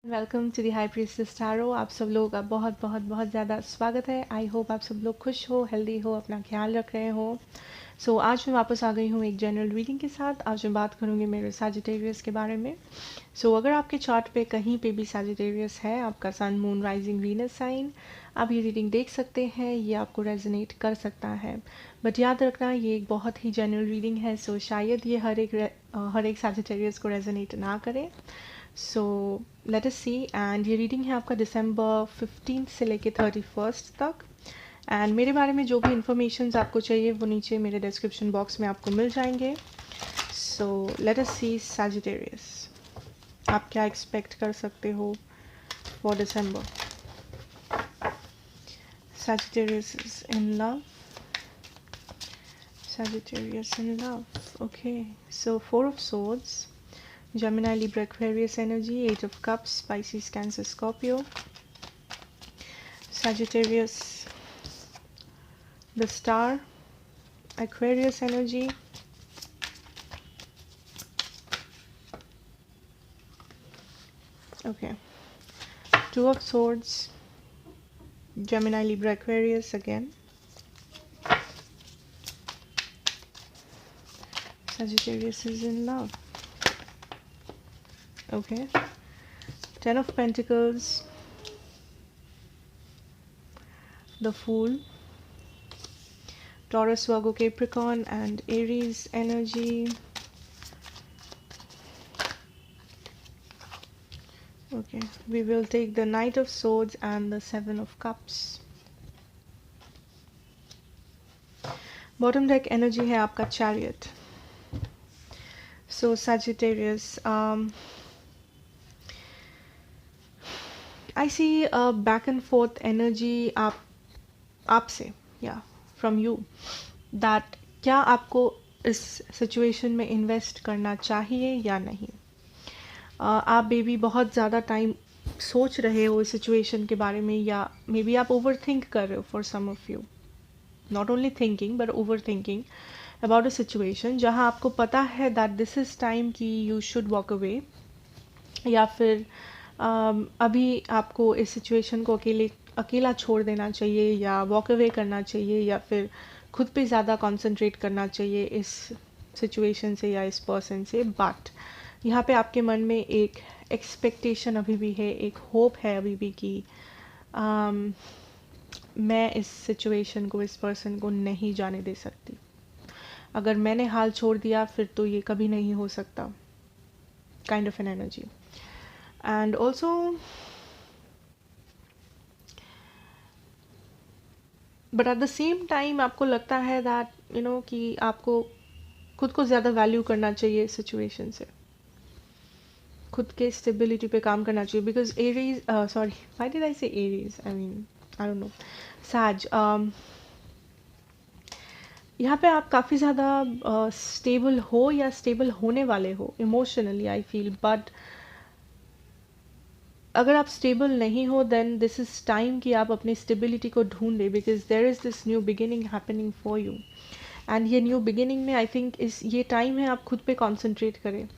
Welcome to the high priestess tarot. आप सब लोग का बहुत बहुत बहुत ज़्यादा स्वागत है। आई होप आप सब लोग खुश हो, हेल्दी हो, अपना ख्याल रख रहे हो। आज मैं वापस आ गई हूँ एक जनरल रीडिंग के साथ। आज मैं बात करूँगी मेरे सैजिटेरियस के बारे में। अगर आपके चार्ट पे कहीं पे भी सैजिटेरियस है, आपका sun moon rising Venus sign, आप ये रीडिंग देख सकते हैं। ये आपको रेजोनेट कर सकता है, बट याद रखना ये एक बहुत ही जनरल रीडिंग है। शायद ये हर एक सैजिटेरियस को रेजोनेट ना करे। Let us see. एंड ये रीडिंग है आपका दिसंबर 15 से लेके 31 तक। एंड मेरे बारे में जो भी इंफॉर्मेशन आपको चाहिए वो नीचे मेरे डिस्क्रिप्शन बॉक्स में आपको मिल जाएंगे। लेट अस सी सैजिटेरियस, आप क्या एक्सपेक्ट कर सकते हो for December. Sagittarius is in love. Sagittarius in love. Okay, so Four of Swords, Gemini, Libra, Aquarius energy, Eight of Cups, Pisces, Cancer, Scorpio. Sagittarius, the Star, Aquarius energy. Okay, Two of Swords, Gemini, Libra, Aquarius again. Sagittarius is in love. Okay, Ten of Pentacles, the Fool, Taurus, Virgo, Capricorn, and Aries energy. Okay, we will take the Knight of Swords and the Seven of Cups. Bottom deck energy है आपका Chariot. Sagittarius, I see a back and forth energy आपसे, yeah, from you, that क्या आपको इस situation में invest करना चाहिए या नहीं। आप बेबी बहुत ज़्यादा टाइम सोच रहे हो इस सिचुएशन के बारे में, या मे बी आप ओवर थिंक कर रहे हो for some of you, not only thinking but over thinking about a situation जहाँ आपको पता है दैट दिस इज़ टाइम कि यू शुड वॉक अवे, या फिर अभी आपको इस सिचुएशन को अकेला छोड़ देना चाहिए, या वॉक अवे करना चाहिए, या फिर खुद पे ज़्यादा कॉन्सेंट्रेट करना चाहिए इस सिचुएशन से या इस पर्सन से। बट यहाँ पे आपके मन में एक एक्सपेक्टेशन अभी भी है, एक होप है अभी भी कि मैं इस सिचुएशन को, इस पर्सन को नहीं जाने दे सकती। अगर मैंने हाल छोड़ दिया फिर तो ये कभी नहीं हो सकता, kind of an energy. And also but at the same time आपको लगता है दैट कि आपको खुद को ज़्यादा वैल्यू करना चाहिए सिचुएशन से, खुद के स्टेबिलिटी पे काम करना चाहिए। Because Aries, sorry why did I say Aries, I mean I don't know, says, यहाँ पे आप काफ़ी ज़्यादा स्टेबल हो या स्टेबल होने वाले हो इमोशनली, आई फील। बट अगर आप स्टेबल नहीं हो देन दिस इज़ टाइम कि आप अपनी स्टेबिलिटी को ढूंढें, because there is this new beginning happening for you. And ये न्यू बिगिनिंग में आई थिंक ये टाइम है आप खुद पे कॉन्सेंट्रेट करें,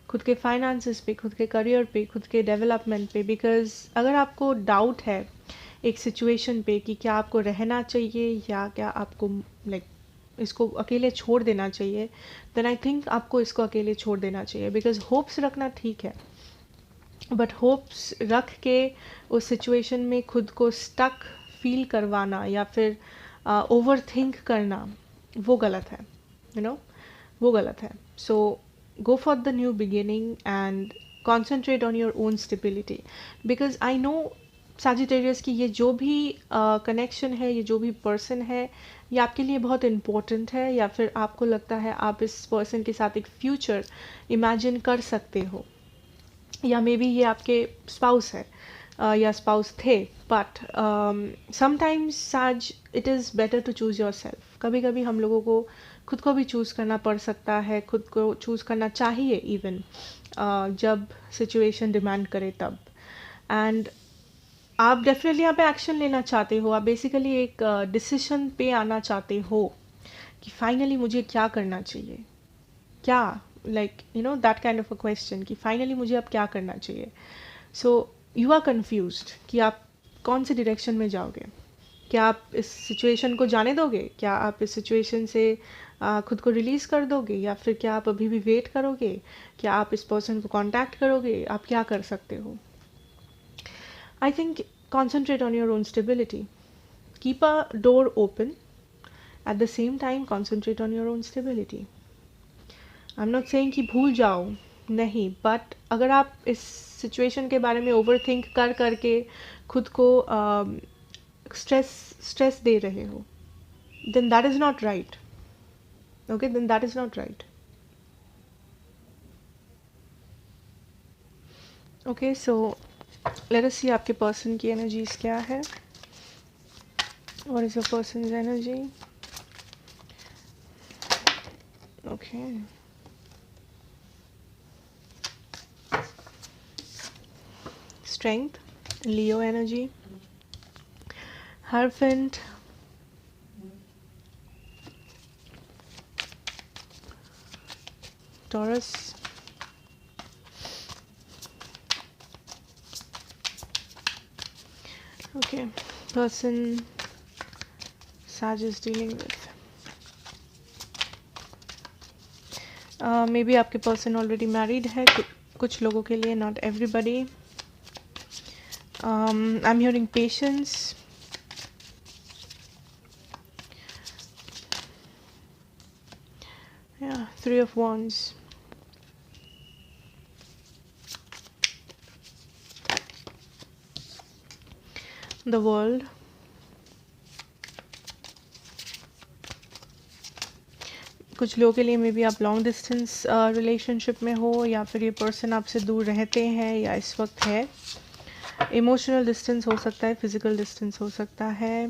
खुद के फाइनेंसेस पे, खुद के करियर पे, खुद के डेवलपमेंट पे। बिकॉज अगर आपको डाउट है एक सिचुएशन पे कि क्या आपको रहना चाहिए या क्या आपको इसको अकेले छोड़ देना चाहिए, देन आई थिंक आपको इसको अकेले छोड़ देना चाहिए। बिकॉज होप्स रखना ठीक है, बट होप्स रख के उस सिचुएशन में खुद को स्टक फील करवाना या फिर ओवर थिंक करना, वो गलत है, वो गलत है। Go for the new beginning and concentrate on your own stability, because I know Sagittarius की ये जो भी कनेक्शन है, ये जो भी पर्सन है, ये आपके लिए बहुत इम्पोर्टेंट है, या फिर आपको लगता है आप इस पर्सन के साथ एक फ्यूचर इमेजिन कर सकते हो, या मे बी ये आपके स्पाउस है या स्पाउस थे। बट समटाइम्स साज it is better to choose yourself. कभी कभी हम लोगों को खुद को भी चूज़ करना पड़ सकता है, खुद को चूज़ करना चाहिए इवन जब सिचुएशन डिमांड करे तब। एंड आप डेफिनेटली यहाँ पे एक्शन लेना चाहते हो, आप बेसिकली एक डिसीजन पे आना चाहते हो कि फाइनली मुझे क्या करना चाहिए, क्या that kind of a question कि फाइनली मुझे अब क्या करना चाहिए। सो यू आर कन्फ्यूज्ड कि आप कौन से डायरेक्शन में जाओगे। क्या आप इस सिचुएशन को जाने दोगे, क्या आप इस सिचुएशन से खुद को रिलीज़ कर दोगे, या फिर क्या आप अभी भी वेट करोगे, क्या आप इस पर्सन को कांटेक्ट करोगे, आप क्या कर सकते हो। I think concentrate on your own stability, keep a door open, eight the same time concentrate on your own stability. I am not saying कि भूल जाओ, नहीं, बट अगर आप इस सिचुएशन के बारे में ओवर थिंक कर करके खुद को स्ट्रेस दे रहे हो, then that is not right. Okay, then that is not right. Okay, so let us see आपके पर्सन की एनर्जीज क्या है. What is your person's energy? Okay. Strength, Leo energy. Hierophant, Taurus. Okay, person Sag is dealing with. Maybe आपके person already married है, कुछ लोगों के लिए, not everybody. I am hearing patience. Yeah, 3 of Wands. The World. कुछ लोगों के लिए मे बी आप लॉन्ग डिस्टेंस रिलेशनशिप में हो, या फिर ये पर्सन आपसे दूर रहते हैं या इस वक्त है. इमोशनल डिस्टेंस हो सकता है, फिजिकल डिस्टेंस हो सकता है.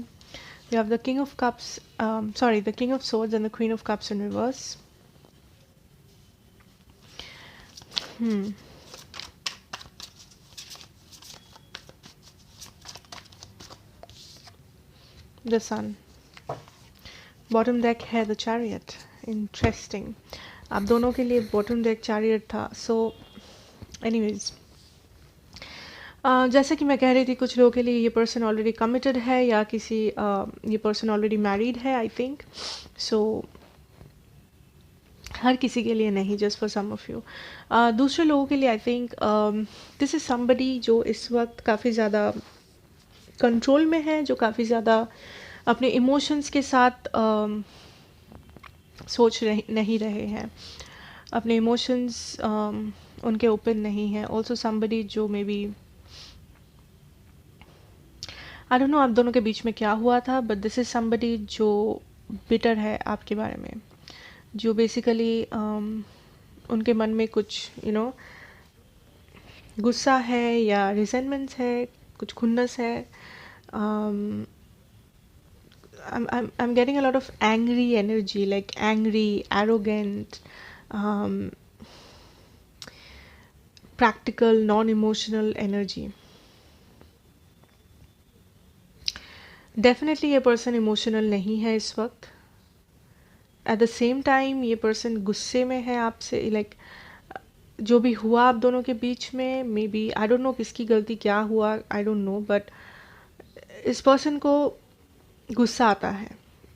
You have the King of Cups, the King of Swords and the Queen of Cups in reverse. The Sun. Bottom deck है the Chariot. Interesting. आप दोनों के लिए bottom deck Chariot था. So, anyways. जैसे कि मैं कह रही थी, कुछ लोगों के लिए ये पर्सन ऑलरेडी कमिटेड है, या ये पर्सन ऑलरेडी मैरिड है, आई थिंक. सो हर किसी के लिए नहीं, just for some of you. दूसरे लोगों के लिए I think this is somebody जो इस वक्त काफ़ी ज़्यादा कंट्रोल में है, जो काफ़ी ज़्यादा अपने इमोशंस के साथ नहीं रहे हैं, अपने इमोशंस उनके ओपन नहीं है. ऑल्सो समबडी जो may be, I don't no आप दोनों के बीच में क्या हुआ था, बट दिस इज़ समबडी जो बिटर है आपके बारे में, जो बेसिकली उनके मन में कुछ गुस्सा है या रिजेंटमेंट्स है, कुछ खुन्नस है. I'm getting a lot of angry energy, like angry, arrogant, practical, non-emotional energy. Definitely ये पर्सन इमोशनल नहीं है इस वक्त. एट द सेम टाइम ये पर्सन गुस्से में है आपसे, लाइक जो भी हुआ आप दोनों के बीच में, maybe I don't know किसकी गलती क्या हुआ, आई डोंट नो, बट इस पर्सन को गुस्सा आता है.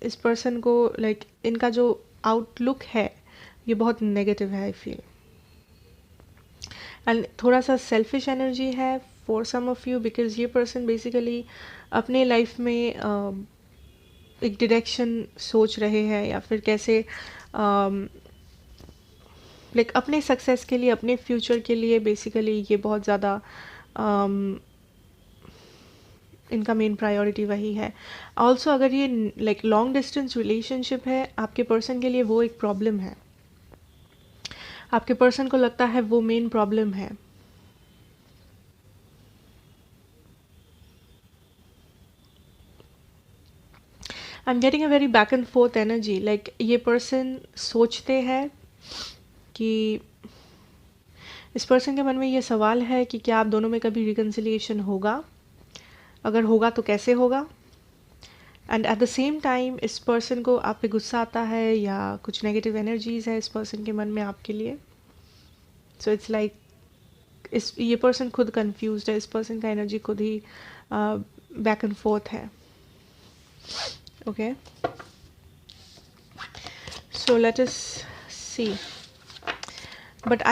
इस पर्सन को लाइक इनका जो आउटलुक है ये बहुत नेगेटिव है, आई फील. एंड थोड़ा सा सेल्फिश एनर्जी है for some of you, because ये पर्सन बेसिकली अपने लाइफ में एक डायरेक्शन सोच रहे हैं, या फिर कैसे लाइक अपने सक्सेस के लिए, अपने फ्यूचर के लिए बेसिकली ये बहुत ज़्यादा इनका मेन प्रायोरिटी वही है. ऑल्सो अगर ये लाइक लॉन्ग डिस्टेंस रिलेशनशिप है, आपके पर्सन के लिए वो एक प्रॉब्लम है. आपके पर्सन को लगता है वो मेन प्रॉब्लम है. I am getting a very back and fourth energy, like ये पर्सन सोचते हैं कि इस पर्सन के मन में ये सवाल है कि क्या आप दोनों में कभी रिकन्सिलिएशन होगा, अगर होगा तो कैसे होगा. And eight the same time इस पर्सन को आप पे गुस्सा आता है, या कुछ नेगेटिव एनर्जीज है इस पर्सन के मन में आपके लिए. सो इट्स लाइक इस ये पर्सन खुद कंफ्यूज्ड है, इस पर्सन का एनर्जी खुद ही बैक एंड फोर्थ है. Okay, so let us see. But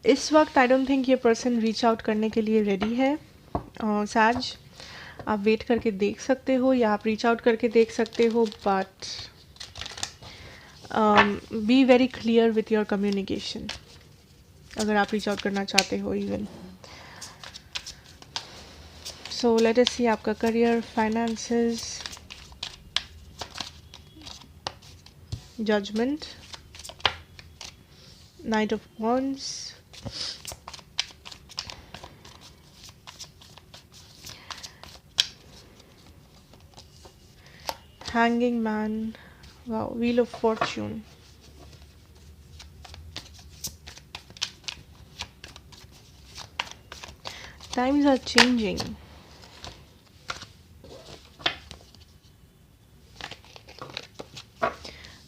इस वक्त आई डोंट थिंक ये पर्सन रीच आउट करने के लिए रेडी है. साज, आप वेट करके देख सकते हो या आप रीच आउट करके देख सकते हो, but be very clear with your communication अगर आप रीच आउट करना चाहते हो इवन. सो लेट अस सी आपका career, finances, judgement, knight of wands, hanging man, wow, wheel of fortune. Times are changing.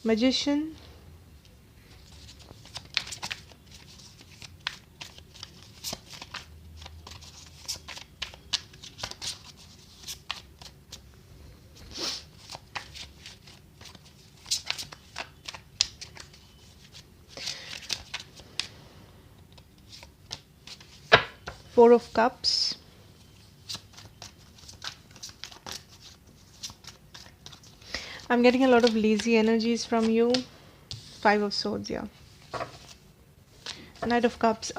Magician, Four of Cups, I'm getting a lot of lazy energies from you. Five of Swords, yeah. Knight of Cups.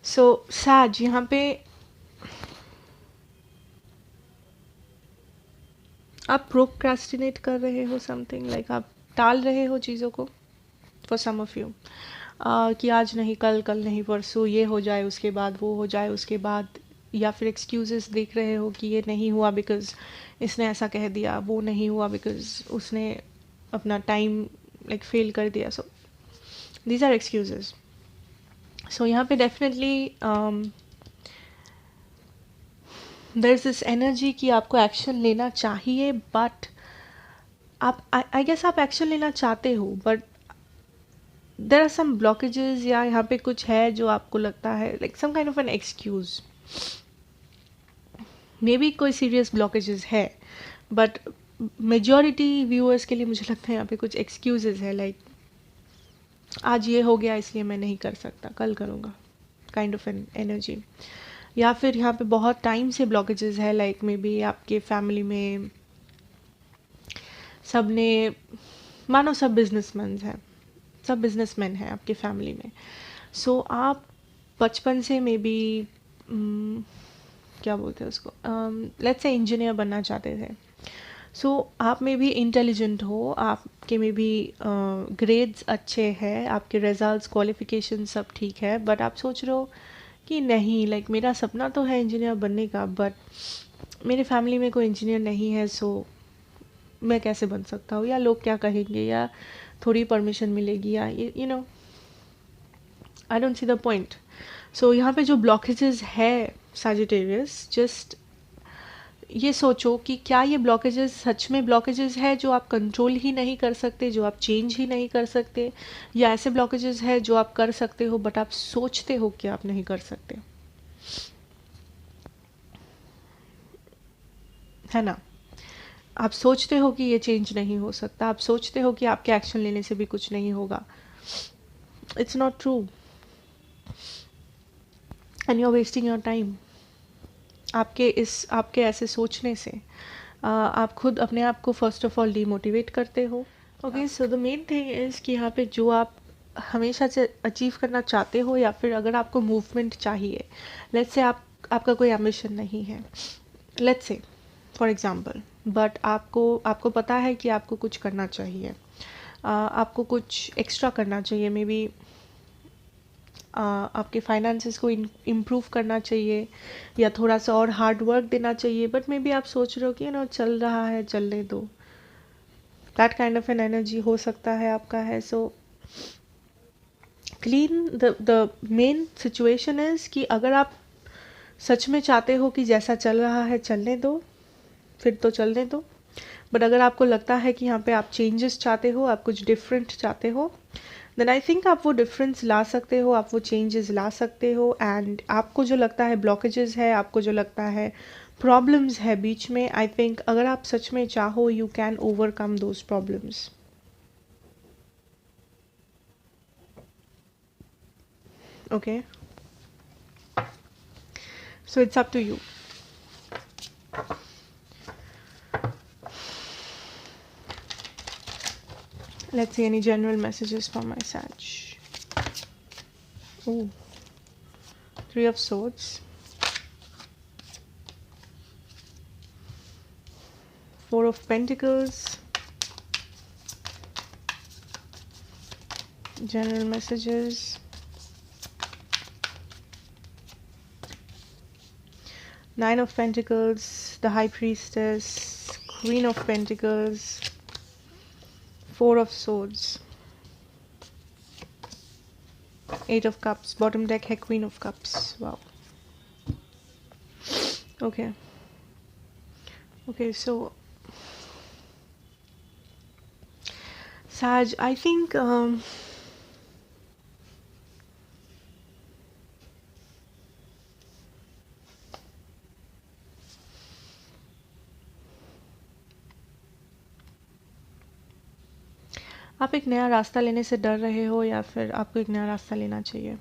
So Sag, यहाँ पे आप procrastinate कर रहे हो something, like आप टाल रहे हो चीज़ों को फॉर सम ऑफ यू, कि आज नहीं कल, कल नहीं परसों, ये हो जाए उसके बाद वो हो जाए उसके बाद, या फिर एक्सक्यूजेस देख रहे हो कि ये नहीं हुआ बिकॉज इसने ऐसा कह दिया, वो नहीं हुआ बिकॉज उसने अपना टाइम लाइक फेल कर दिया. So these are excuses. So यहाँ पे definitely there is this energy कि आपको एक्शन लेना चाहिए, बट आप आई गेस आप एक्शन लेना चाहते हो, but there are some blockages, या यहाँ पे कुछ है जो आपको लगता है like some kind of an excuse. Maybe कोई सीरियस ब्लॉकेजेस है, बट मेजॉरिटी व्यूअर्स के लिए मुझे लगता है यहाँ पे कुछ एक्सक्यूजेस है, लाइक आज ये हो गया इसलिए मैं नहीं कर सकता, कल करूँगा, काइंड ऑफ एन एनर्जी. या फिर यहाँ पे बहुत टाइम से ब्लॉकेजेस है, लाइक मे बी आपके फैमिली में सब ने, मानो सब बिजनेसमैन हैं आपके फैमिली में. सो आप बचपन से मे बी क्या बोलते हैं उसको, लेट्स से इंजीनियर बनना चाहते थे. सो आप में भी इंटेलिजेंट हो, आपके में भी ग्रेड्स अच्छे हैं, आपके रिजल्ट्स, क्वालिफिकेशन सब ठीक है, बट आप सोच रहे हो कि नहीं, लाइक मेरा सपना तो है इंजीनियर बनने का, बट मेरे फैमिली में कोई इंजीनियर नहीं है, सो मैं कैसे बन सकता हूँ, या लोग क्या कहेंगे, या थोड़ी परमिशन मिलेगी, या you know, I don't see the point. So यहाँ पे जो ब्लॉकेजेस है सैजिटेरियस, जस्ट ये सोचो कि क्या ये ब्लॉकेजेस सच में ब्लॉकेजेस है जो आप कंट्रोल ही नहीं कर सकते, जो आप चेंज ही नहीं कर सकते, या ऐसे ब्लॉकेजेस है जो आप कर सकते हो बट आप सोचते हो कि आप नहीं कर सकते, है ना. आप सोचते हो कि ये चेंज नहीं हो सकता, आप सोचते हो कि आपके एक्शन लेने से भी कुछ नहीं होगा. It's not true and you are wasting your time. आपके ऐसे सोचने से आप खुद अपने आप को फर्स्ट ऑफ ऑल डीमोटिवेट करते हो. Okay, so the main thing is कि यहाँ पे जो आप हमेशा से अचीव करना चाहते हो, या फिर अगर आपको मूवमेंट चाहिए, लेट्स से आपका कोई एम्बिशन नहीं है, let's say for example, but आपको पता है कि आपको कुछ करना चाहिए, आपको कुछ एक्स्ट्रा करना चाहिए, मे बी आपके फाइनेंसेस को इम्प्रूव करना चाहिए, या थोड़ा सा और हार्ड वर्क देना चाहिए, बट मे बी आप सोच रहे हो कि चल रहा है, चलने दो. That kind of an energy हो सकता है आपका है. So clean the main situation is कि अगर आप सच में चाहते हो कि जैसा चल रहा है चलने दो, फिर तो चलने दो. बट अगर आपको लगता है कि यहाँ पे आप चेंजेस चाहते हो, आप कुछ डिफरेंट चाहते हो, देन आई थिंक आप वो डिफरेंस ला सकते हो, आप वो चेंजेस ला सकते हो। एंड आपको जो लगता है ब्लॉकेजेस है, आपको जो लगता है प्रॉब्लम्स है बीच में, आई थिंक अगर आप सच में चाहो you can overcome those problems. Okay, so it's up to you. Let's see any general messages for my Sag. Oh, Three of Swords, Four of Pentacles, general messages, Nine of Pentacles, the High Priestess, Queen of Pentacles, Four of Swords, Eight of Cups, bottom deck है Queen of Cups. Wow. Okay. Okay, so Sag, I think आप एक नया रास्ता लेने से डर रहे हो या फिर आपको एक नया रास्ता लेना चाहिए।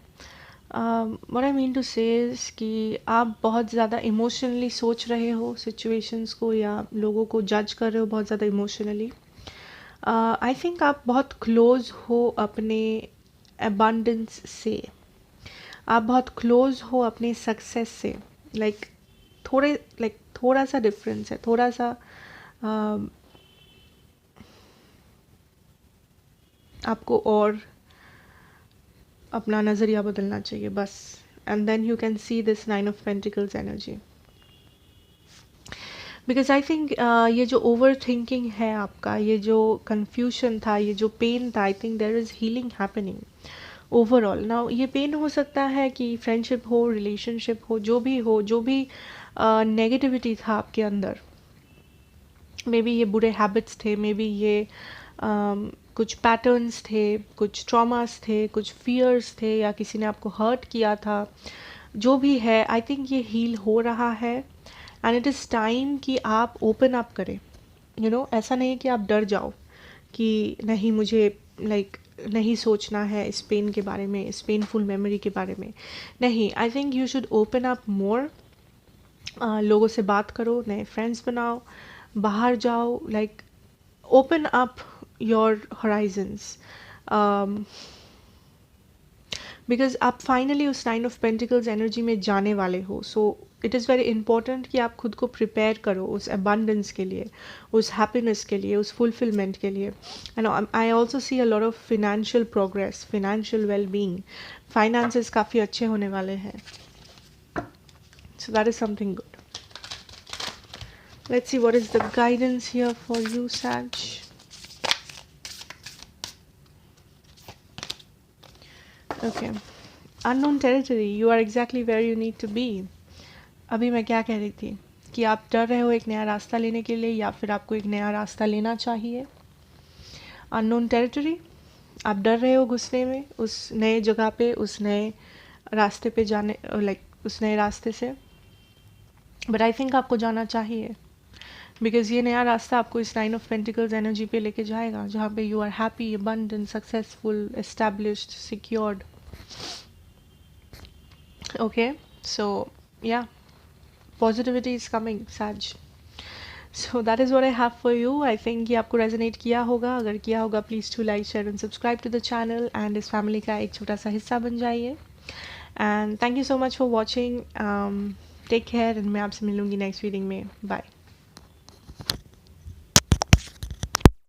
व्हाट आई मीन टू से कि आप बहुत ज़्यादा इमोशनली सोच रहे हो सिचुएशंस को या लोगों को जज कर रहे हो बहुत ज़्यादा इमोशनली। आई थिंक आप बहुत क्लोज हो अपने अबंडेंस से, आप बहुत क्लोज हो अपने सक्सेस से। थोड़ा सा डिफरेंस है, थोड़ा सा आपको और अपना नज़रिया बदलना चाहिए बस। And then you can see this nine of pentacles energy, because I think ये जो ओवर थिंकिंग है आपका, ये जो कन्फ्यूजन था, ये जो पेन था, I think there is healing happening overall now. ये पेन हो सकता है कि फ्रेंडशिप हो, रिलेशनशिप हो, जो भी हो, जो भी नेगेटिविटी था आपके अंदर, मे बी ये बुरे हैबिट्स थे, मे बी ये कुछ पैटर्न्स थे, कुछ ट्रॉमास थे, कुछ फियर्स थे, या किसी ने आपको हर्ट किया था, जो भी है आई थिंक ये हील हो रहा है। एंड इट इज़ टाइम कि आप ओपन अप करें। यू नो, ऐसा नहीं कि आप डर जाओ कि नहीं मुझे नहीं सोचना है इस पेन के बारे में, इस पेनफुल मेमोरी के बारे में। नहीं, I think you should open up more. लोगों से बात करो, नए फ्रेंड्स बनाओ, बाहर जाओ, open up your Horizons, because आप फाइनली उस नाइन ऑफ पेंटिकल्स एनर्जी में जाने वाले हो। So it is very important कि आप खुद को प्रिपेयर करो उस अबंडेंस के लिए, उस हैप्पीनेस के लिए, उस फुलफिलमेंट के लिए। And I also see a lot of financial progress, financial well being, finances काफ़ी अच्छे होने वाले हैं। सो that is something good. Let's see what is the guidance here for you, Sag. Okay. Unknown territory. You are exactly where you need to be. अभी मैं क्या कह रही थी कि आप डर रहे हो एक नया रास्ता लेने के लिए, या फिर आपको एक नया रास्ता लेना चाहिए। Unknown territory. आप डर रहे हो घुसने में उस नए जगह पे, उस नए रास्ते पे जाने, उस नए रास्ते से। बट आई थिंक आपको जाना चाहिए, बिकॉज ये नया रास्ता आपको इस नाइन ऑफ पेंटिकल्स एनर्जी पे लेके जाएगा, जहाँ पे you are happy, abundant, successful, established, secured. Okay, so या positivity is coming, says. So that is what I have for you. I think ये आपको रेजोनेट किया होगा। अगर किया होगा please to like, share and subscribe to the channel, and इस family का एक छोटा सा हिस्सा बन जाइए। And thank you so much for watching. Take care, and मैं आपसे मिलूंगी नेक्स्ट रीडिंग में। बाय।